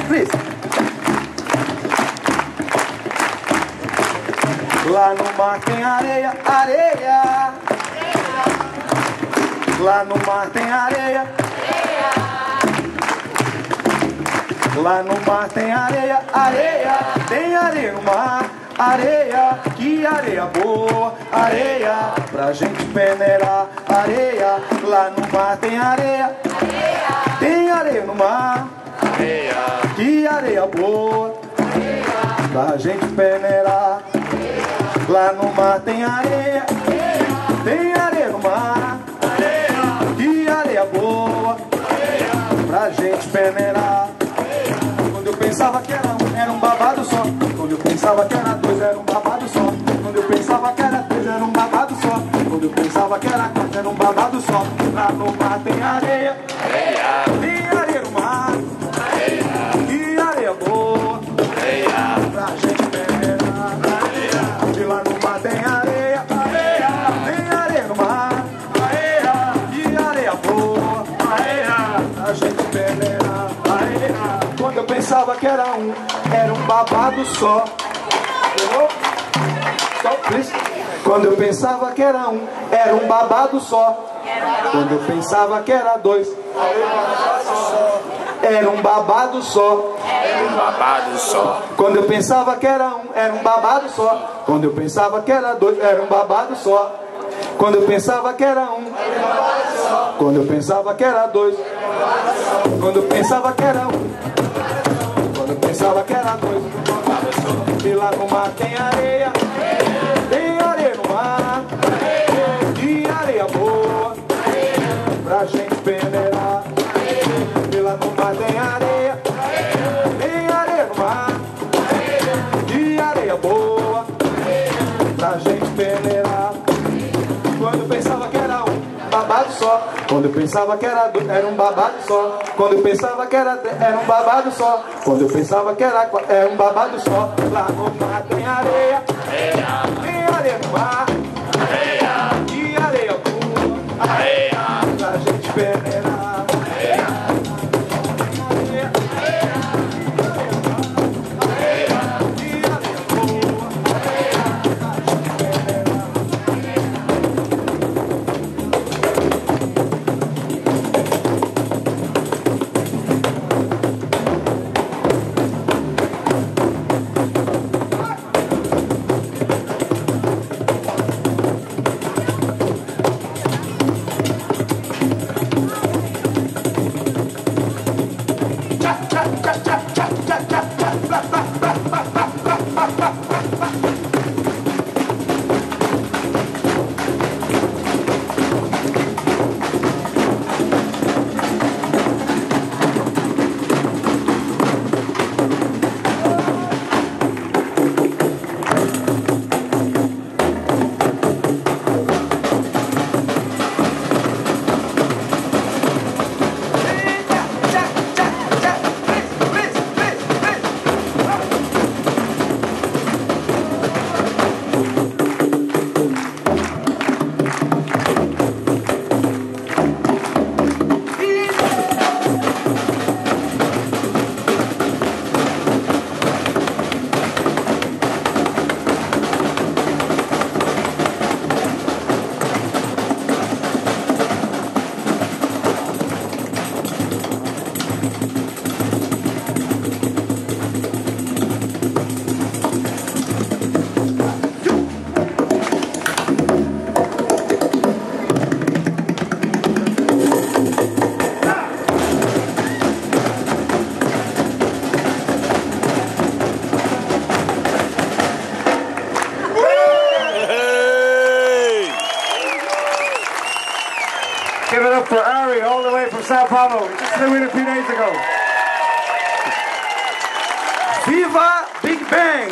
Please. Lá no mar tem areia, areia. Lá no mar tem areia. Lá no mar tem areia, areia. Tem areia no mar, areia. Que areia boa, areia. Pra gente peneirar, areia. Lá no mar tem areia, areia. Tem areia no mar, areia. Que areia boa, areia. Pra gente peneirar. Lá no mar tem areia, areia. Tem areia no mar, areia. Que areia boa, areia. Pra gente peneirar. Quando eu pensava que era um babado só. Quando eu pensava que era dois, era um babado só. Quando eu pensava que era três, era um babado só. Quando eu pensava que era quatro, era um babado só. Lá no mar tem areia, areia. Tem areia no mar, areia. Que areia boa, areia. Pra gente peneirar, areia. E lá no mar tem areia, areia. Tem areia no mar, areia. Que areia boa, areia. Pra gente peneirar, areia. Quando eu pensava que era um babado só. Quando eu pensava que era um babado só. Quando eu pensava que era dois, era um babado só. Era um babado só. Quando eu pensava que era um babado só. Quando eu pensava que era dois, era um babado só. Quando eu pensava que era quando eu pensava que era dois, quando eu pensava que era quando eu pensava que era dois. E lá no mar tem areia, tem areia no mar, e areia boa, pra gente peneirar. E lá no mar tem areia, tem areia no mar, e areia boa, pra gente peneirar. Quando eu pensava que era babado só. Quando eu pensava que era dois, era um babado só. Quando eu pensava que era três, era um babado só. Quando eu pensava que era quatro, era um babado só. Lá no mar tem areia, tem areia no mar, e areia boa, pra gente peneirar. Give it up for Ari, all the way from Sao Paulo. He just flew in a few days ago. Viva Big Bang!